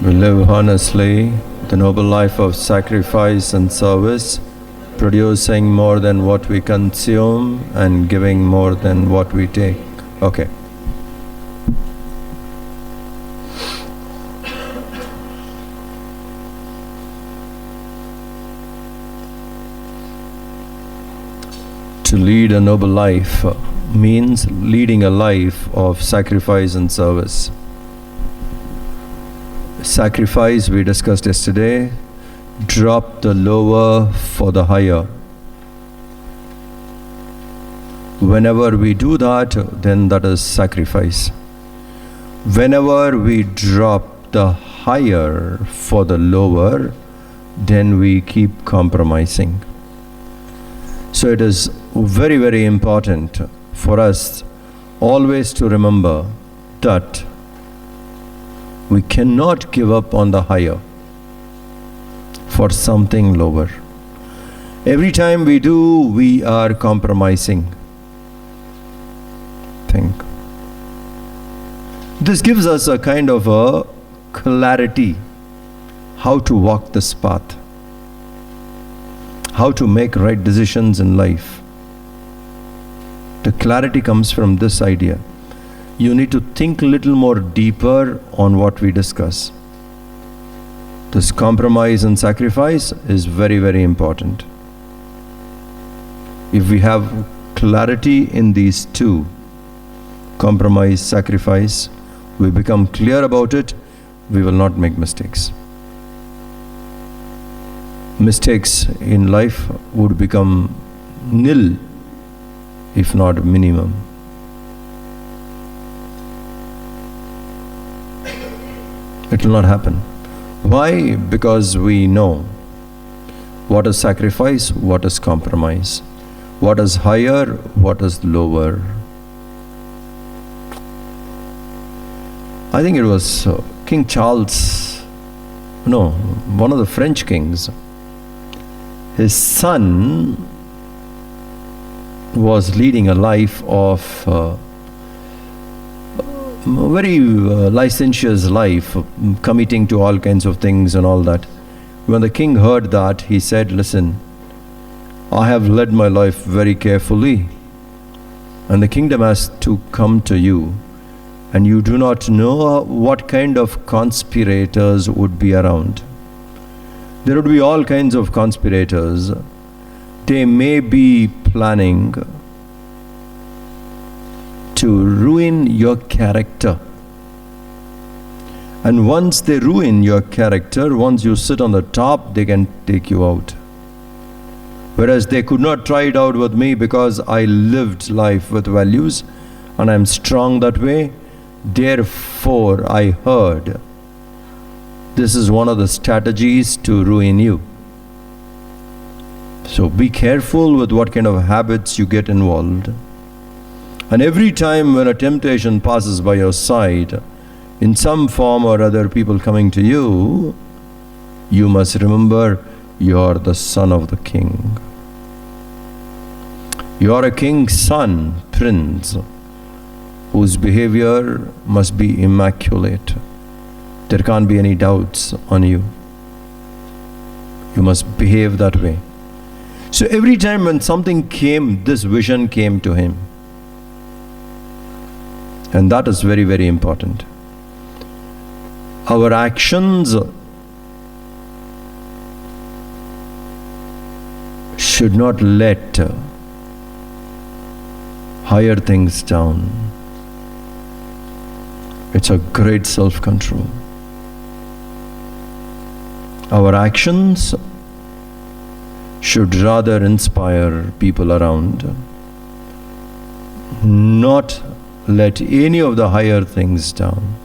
We live honestly, the noble life of sacrifice and service, producing more than what we consume and giving more than what we take. Okay. To lead a noble life means leading a life of sacrifice and service. Sacrifice, we discussed yesterday, drop the lower for the higher. Whenever we do that, then that is sacrifice. Whenever we drop the higher for the lower, then we keep compromising. So it is very, very important for us always to remember that we cannot give up on the higher for something lower. Every time we do, we are compromising. Think. This gives us a kind of a clarity how to walk this path, how to make right decisions in life. The clarity comes from this idea. You need to think a little more deeper on what we discuss. This compromise and sacrifice is very, very important. If we have clarity in these two, compromise, sacrifice, we become clear about it, we will not make mistakes. Mistakes in life would become nil, if not minimum. It will not happen. Why? Because we know what is sacrifice, what is compromise, what is higher, what is lower. I think it was King Charles, one of the French kings. His son was leading a life of very licentious life, committing to all kinds of things and all that. When the king heard that, he said, "Listen, I have led my life very carefully, and the kingdom has to come to you, and you do not know what kind of conspirators would be around. There would be all kinds of conspirators. They may be planning to ruin your character. And once they ruin your character, once you sit on the top, they can take you out. Whereas they could not try it out with me because I lived life with values and I'm strong that way. Therefore, I heard this is one of the strategies to ruin you. So be careful with what kind of habits you get involved. And every time when a temptation passes by your side, in some form or other, people coming to you, you must remember you are the son of the king. You are a king's son, prince, whose behavior must be immaculate. There can't be any doubts on you. You must behave that way. So every time when something came, this vision came to him. And that is very, very important. Our actions should not let higher things down. It's a great self-control. Our actions should rather inspire people around, not let any of the higher things down.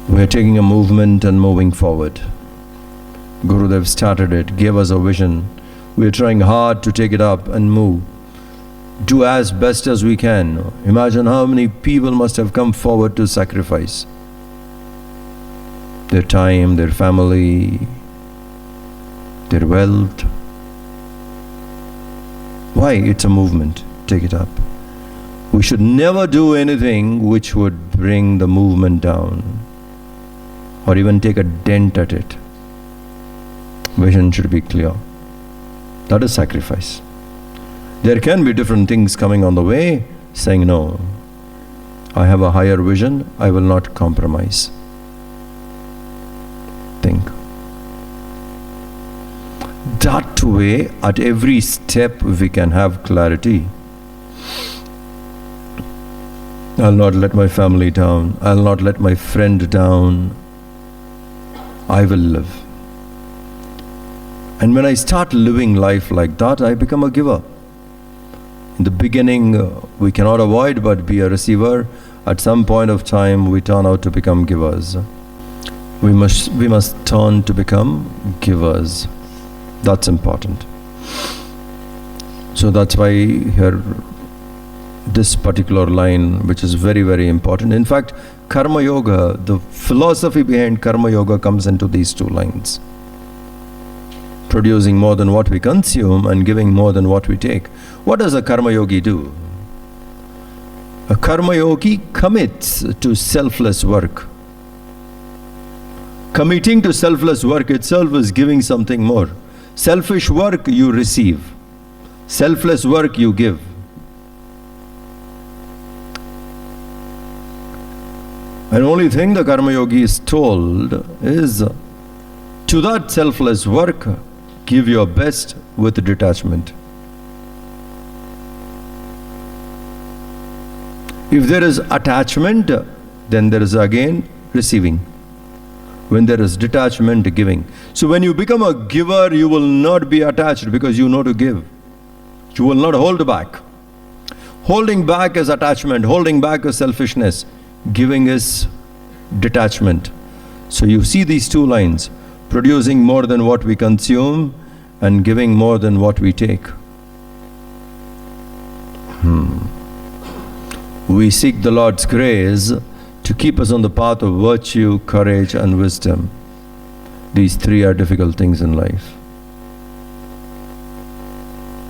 We are taking a movement and moving forward. Gurudev started it, gave us a vision. We are trying hard to take it up and move. Do as best as we can. Imagine how many people must have come forward to sacrifice their time, their family, their wealth. Why? It's a movement take it up. We should never do anything which would bring the movement down or even take a dent at it. Vision should be clear. That is sacrifice. There can be different things coming on the way, saying, no, I have a higher vision, I will not compromise. Think. That way, at every step, we can have clarity. I'll not let my family down. I'll not let my friend down. I will live. And when I start living life like that, I become a giver. In the beginning, we cannot avoid but be a receiver. At some point of time, we turn out to become givers. We must turn to become givers. That's important. So that's why here, this particular line, which is very, very important. In fact, Karma Yoga, the philosophy behind Karma Yoga comes into these two lines. Producing more than what we consume and giving more than what we take. What does a Karma Yogi do? A Karma Yogi commits to selfless work. Committing to selfless work itself is giving something more. Selfish work you receive. Selfless work you give. And only thing the Karma Yogi is told is, to that selfless work, give your best with detachment. If there is attachment, then there is again receiving. When there is detachment, giving. So when you become a giver, you will not be attached because you know to give. You will not hold back. Holding back is attachment. Holding back is selfishness. Giving is detachment. So you see these two lines. Producing more than what we consume and giving more than what we take. We seek the Lord's grace to keep us on the path of virtue, courage and wisdom. These three are difficult things in life.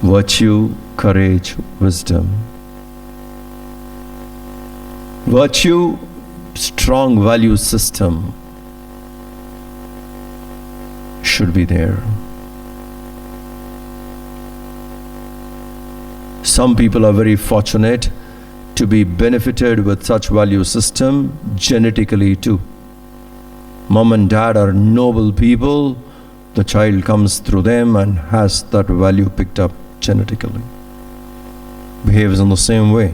Virtue, courage, wisdom. Virtue, strong value system should be there. Some people are very fortunate to be benefited with such value system genetically too. Mom and dad are noble people. The child comes through them and has that value picked up genetically. Behaves in the same way.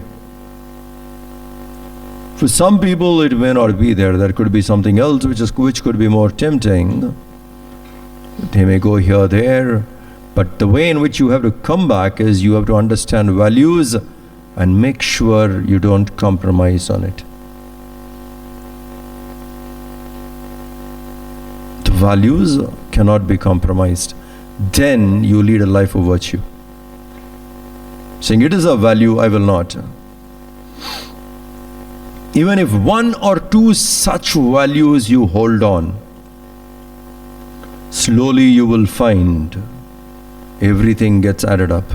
For some people it may not be there. There could be something else which could be more tempting. They may go here, there. But the way in which you have to come back is you have to understand values and make sure you don't compromise on it. The values cannot be compromised. Then you lead a life of virtue. Saying it is a value, I will not. Even if one or two such values you hold on, slowly you will find everything gets added up.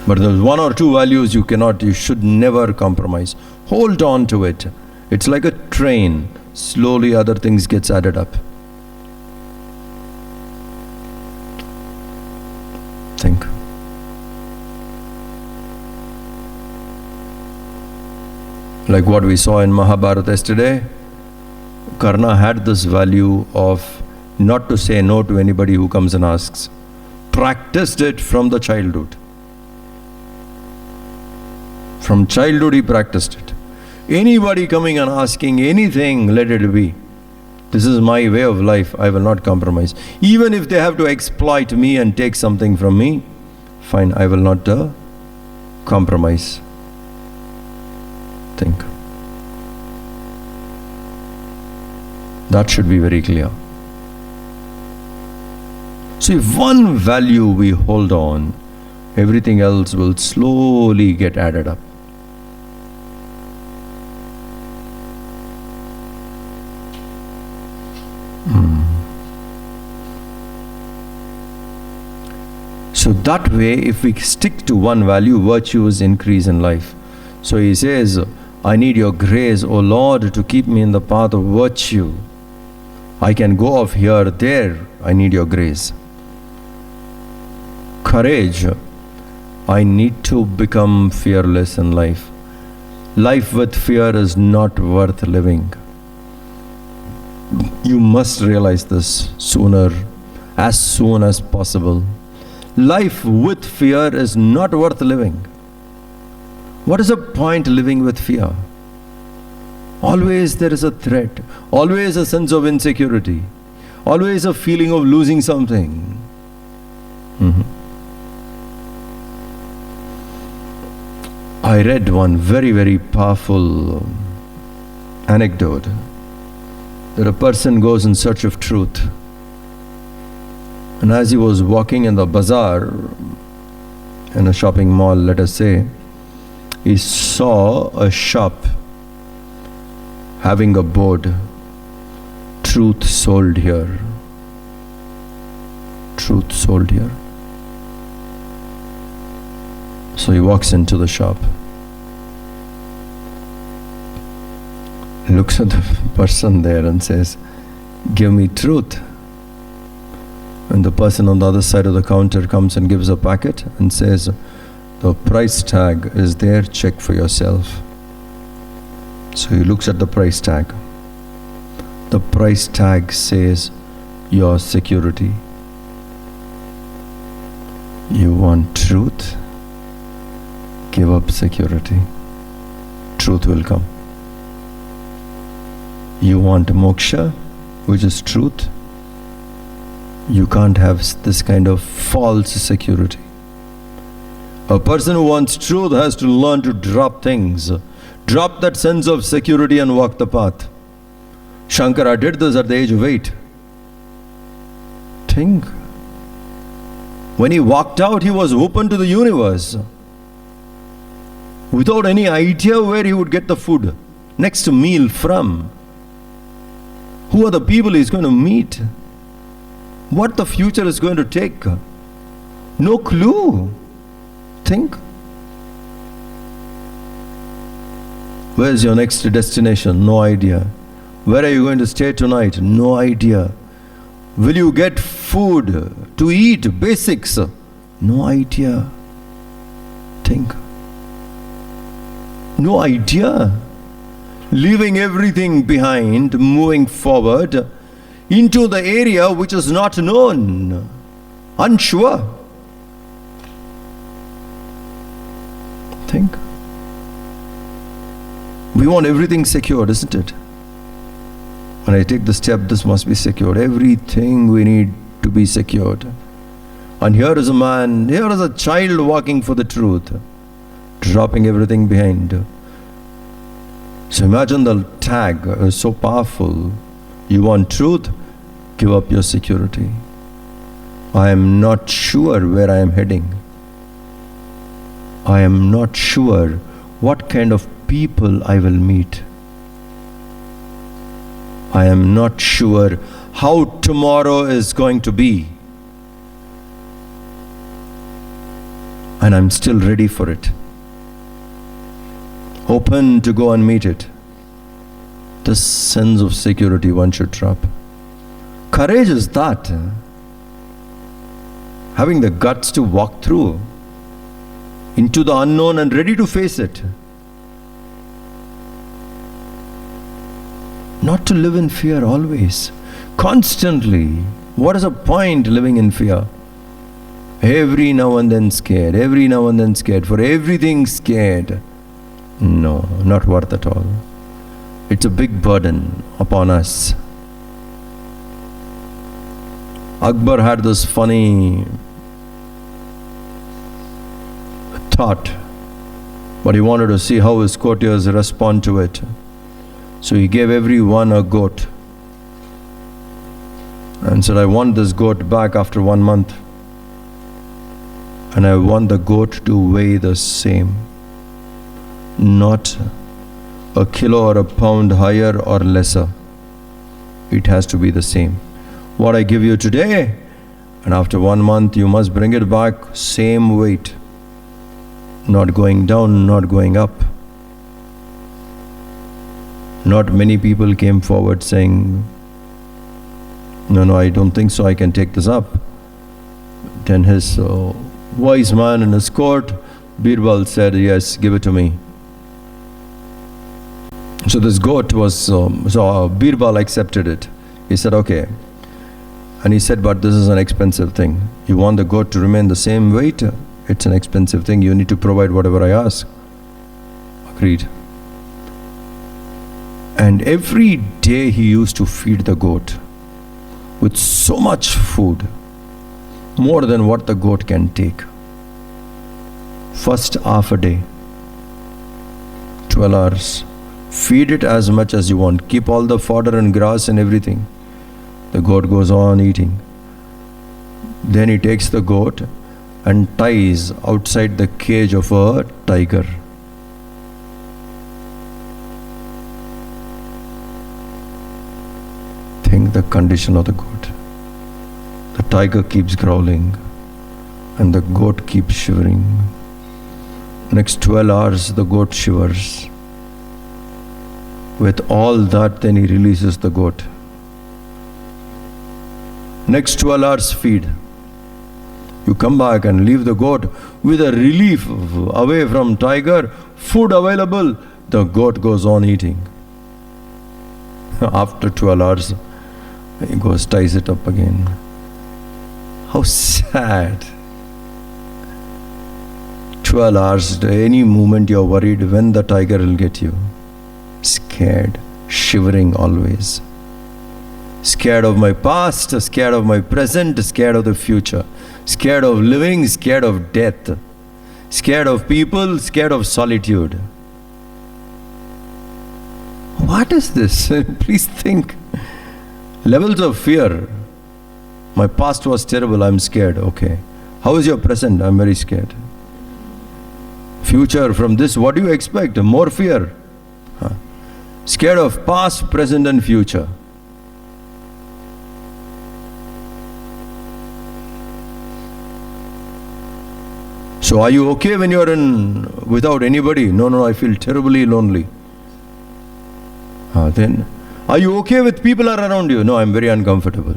But there's one or two values you should never compromise. Hold on to it. It's like a train. Slowly other things gets added up. Think. Like what we saw in Mahabharata yesterday, Karna had this value of not to say no to anybody who comes and asks. Practiced it from the childhood. From childhood he practiced it. Anybody coming and asking anything, let it be. This is my way of life, I will not compromise. Even if they have to exploit me and take something from me, fine, I will not compromise. Think. That should be very clear. So if one value we hold on, everything else will slowly get added up. So that way, if we stick to one value, virtues increase in life. So he says, I need your grace, O Lord, to keep me in the path of virtue. I can go off here, there. I need your grace. Courage. I need to become fearless in life. Life with fear is not worth living. You must realize this sooner, as soon as possible. Life with fear is not worth living. What is the point living with fear? Always there is a threat, always a sense of insecurity, always a feeling of losing something. I read one very, very powerful anecdote that a person goes in search of truth. And as he was walking in the bazaar, in a shopping mall, let us say, he saw a shop having a board, truth sold here. Truth sold here. So he walks into the shop, looks at the person there and says, give me truth. And the person on the other side of the counter comes and gives a packet and says, the price tag is there, check for yourself. So he looks at the price tag. The price tag says, your security. You want truth? Give up security. Truth will come. You want moksha, which is truth? You can't have this kind of false security. A person who wants truth has to learn to drop things. Drop that sense of security and walk the path. Shankara did this at the age of 8. Think. When he walked out, he was open to the universe, without any idea where he would get the food, next meal from. Who are the people he's going to meet? What the future is going to take? No clue. Think. Where's your next destination? No idea. Where are you going to stay tonight? No idea. Will you get food to eat? Basics? No idea. Think. No idea. Leaving everything behind, moving forward into the area which is not known, unsure. Think. We want everything secured, isn't it? When I take the step, this must be secured. Everything we need to be secured. And here is a man, here is a child walking for the truth, dropping everything behind. So imagine the tag is so powerful. You want truth? Give up your security. I am not sure where I am heading. I am not sure what kind of people I will meet. I am not sure how tomorrow is going to be. And I'm still ready for it. Open to go and meet it. This sense of security one should drop. Courage is that. Having the guts to walk through into the unknown and ready to face it. Not to live in fear always, constantly. What is the point living in fear? Every now and then scared, every now and then scared, for everything scared. No, not worth at all. It's a big burden upon us. Akbar had this funny thought, but he wanted to see how his courtiers respond to it. So he gave everyone a goat and said, I want this goat back after 1 month. And I want the goat to weigh the same. Not a kilo or a pound higher or lesser. It has to be the same. What I give you today, And after 1 month, you must bring it back, same weight. Not going down, not going up. Not many people came forward saying, no, I don't think so, I can take this up. Then his wise man in his court, Birbal, said, yes, give it to me. So this goat was, Birbal accepted it. He said, okay. And he said, but this is an expensive thing. You want the goat to remain the same weight? It's an expensive thing. You need to provide whatever I ask. Agreed. And every day he used to feed the goat with so much food, more than what the goat can take. First half a day, 12 hours. Feed it as much as you want. Keep all the fodder and grass and everything. The goat goes on eating. Then he takes the goat and ties outside the cage of a tiger. Think the condition of the goat. The tiger keeps growling and the goat keeps shivering. Next 12 hours the goat shivers. With all that, then he releases the goat. Next 12 hours feed. You come back and leave the goat with a relief away from tiger, food available, the goat goes on eating. After 12 hours, he goes, ties it up again. How sad. 12 hours, any moment you're worried when the tiger will get you. Scared, shivering always. Scared of my past, scared of my present, scared of the future. Scared of living, scared of death. Scared of people, scared of solitude. What is this? Please think. Levels of fear. My past was terrible, I'm scared. Okay. How is your present? I'm very scared. Future, from this, what do you expect? More fear. Scared of past, present and future. So are you okay when you're without anybody? No, I feel terribly lonely. Then, are you okay with people are around you? No, I'm very uncomfortable.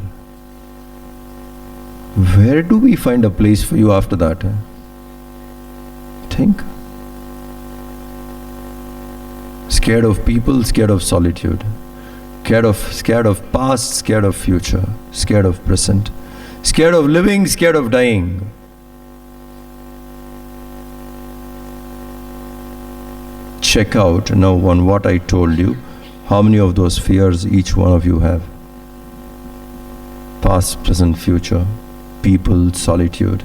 Where do we find a place for you after that? Think. Scared of people, scared of solitude. Scared of past, scared of future. Scared of present. Scared of living, scared of dying. Check out now on what I told you, how many of those fears each one of you have. Past, present, future, people, solitude,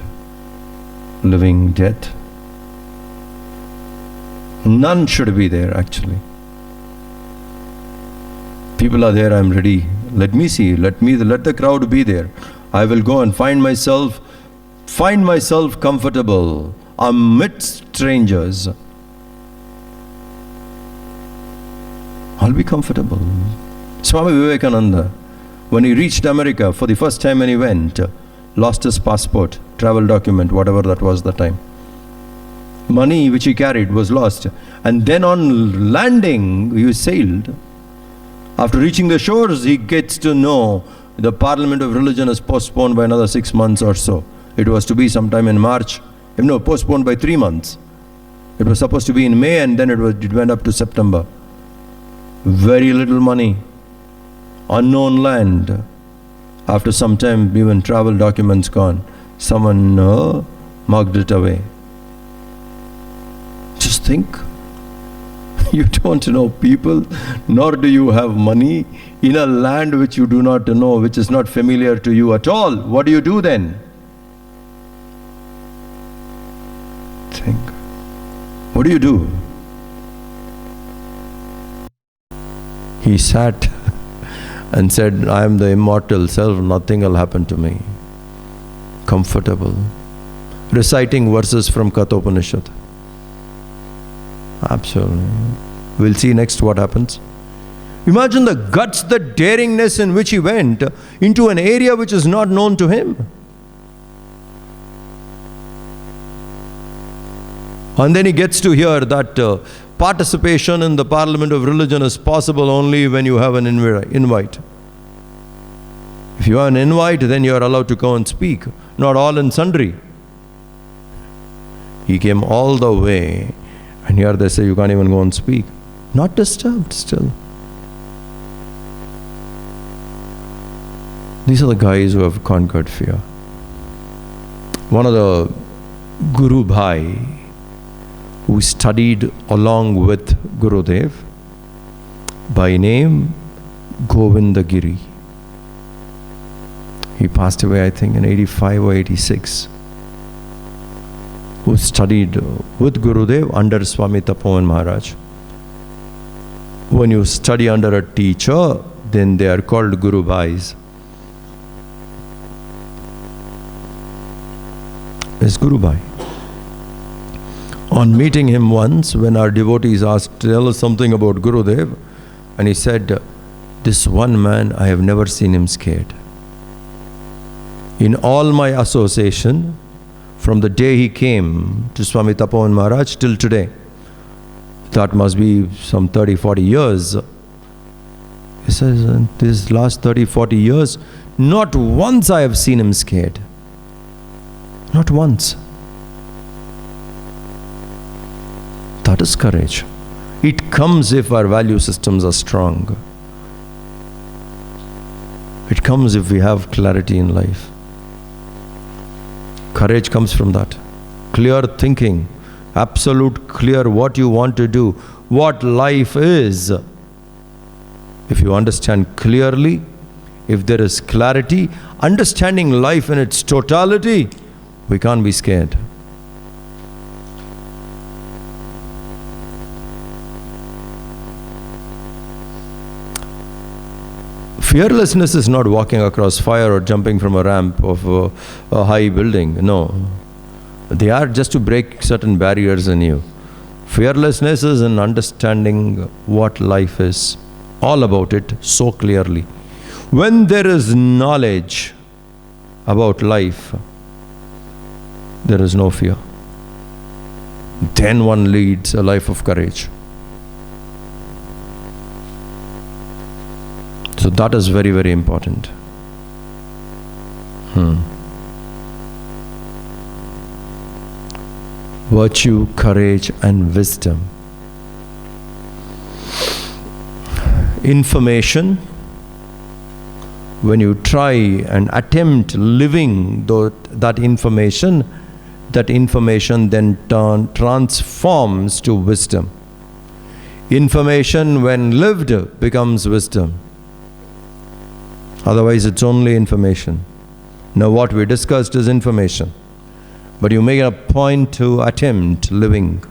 living, death. None should be there actually. People are there, I'm ready. Let me see, let the crowd be there. I will go and find myself comfortable amidst strangers. I'll be comfortable. Swami Vivekananda, when he reached America for the first time when he went, lost his passport, travel document, whatever that was that time. Money which he carried was lost. And then on landing, he sailed. After reaching the shores, he gets to know the Parliament of Religion is postponed by another 6 months or so. It was to be sometime in March. No, postponed by 3 months. It was supposed to be in May and then it went up to September. Very little money. Unknown land. After some time, even travel documents gone. Someone marked it away. Just think. You don't know people, nor do you have money in a land which you do not know, which is not familiar to you at all. What do you do then? Think. What do you do? He sat and said, I am the immortal self, nothing will happen to me. Comfortable. Reciting verses from Kathopanishad. Absolutely. We'll see next what happens. Imagine the guts, the daringness in which he went into an area which is not known to him. And then he gets to hear that participation in the Parliament of Religion is possible only when you have an invite. If you have an invite, then you are allowed to go and speak, not all and sundry. He came all the way, and here they say you can't even go and speak. Not disturbed still. These are the guys who have conquered fear. One of the Guru Bhai who studied along with Gurudev, by name Govindagiri. He passed away, I think, in 85 or 86. Who studied with Gurudev under Swami Tapovan Maharaj. When you study under a teacher, then they are called Guru Bhais. Is Guru Bhai. On meeting him once, when our devotees asked, tell us something about Gurudev, and he said, this one man, I have never seen him scared. In all my association, from the day he came to Swami Tapovan Maharaj till today, that must be some 30-40 years. He says, in these last 30-40 years, not once I have seen him scared. Not once. That is courage. It comes if our value systems are strong. It comes if we have clarity in life. Courage comes from that. Clear thinking, absolute clear what you want to do, what life is. If you understand clearly, if there is clarity, understanding life in its totality, we can't be scared. Fearlessness is not walking across fire or jumping from a ramp of a high building. No. They are just to break certain barriers in you. Fearlessness is in understanding what life is, all about it so clearly. When there is knowledge about life, there is no fear. Then one leads a life of courage. So that is very, very important. Virtue, courage, and wisdom. Information, when you try and attempt living that information then transforms to wisdom. Information, when lived, becomes wisdom. Otherwise, it's only information. Now, what we discussed is information. But you make a point to attempt living.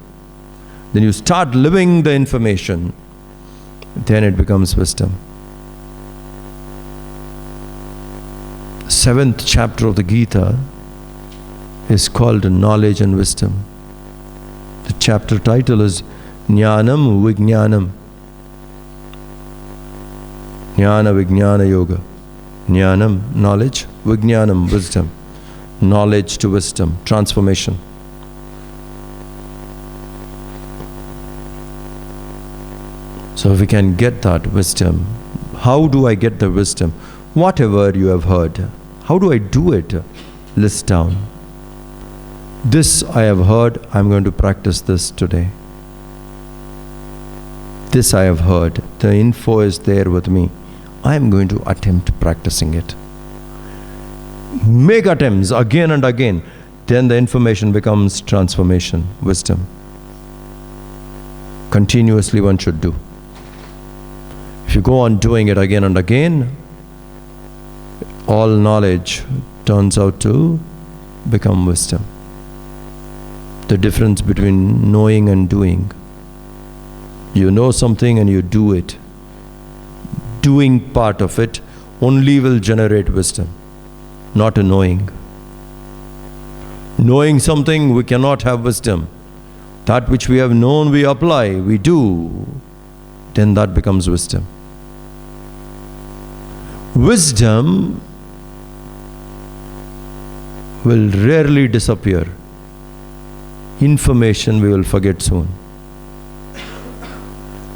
Then you start living the information. Then it becomes wisdom. 7th chapter of the Gita is called Knowledge and Wisdom. The chapter title is Jnanam Vijnanam. Jnana Vijnana Yoga. Jnanam, knowledge, Vijnanam, wisdom. Knowledge to wisdom, transformation. So if we can get that wisdom, how do I get the wisdom? Whatever you have heard, how do I do it? List down. This I have heard, I'm going to practice this today. This I have heard, the info is there with me. I am going to attempt practicing it. Make attempts again and again. Then the information becomes transformation, wisdom. Continuously one should do. If you go on doing it again and again, all knowledge turns out to become wisdom. The difference between knowing and doing. You know something and you do it. Doing part of it only will generate wisdom, not a knowing. Knowing something, we cannot have wisdom. That which we have known, we apply, we do. Then that becomes wisdom. Wisdom will rarely disappear. Information we will forget soon.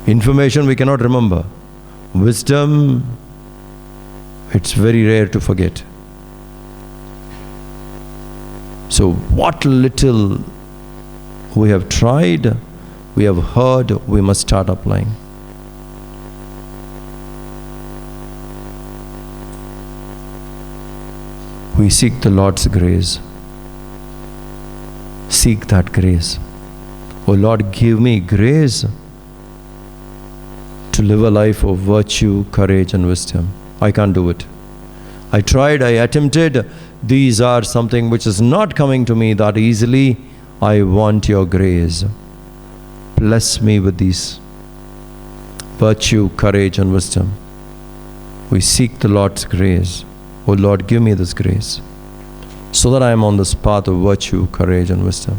Information we cannot remember. Wisdom, it's very rare to forget. So what little we have tried, we have heard, we must start applying. We seek the Lord's grace. Seek that grace. Oh Lord, give me grace to live a life of virtue, courage and wisdom. I can't do it. I tried, I attempted. These are something which is not coming to me that easily. I want your grace. Bless me with these virtue, courage and wisdom. We seek the Lord's grace. Oh Lord, give me this grace so that I am on this path of virtue, courage and wisdom.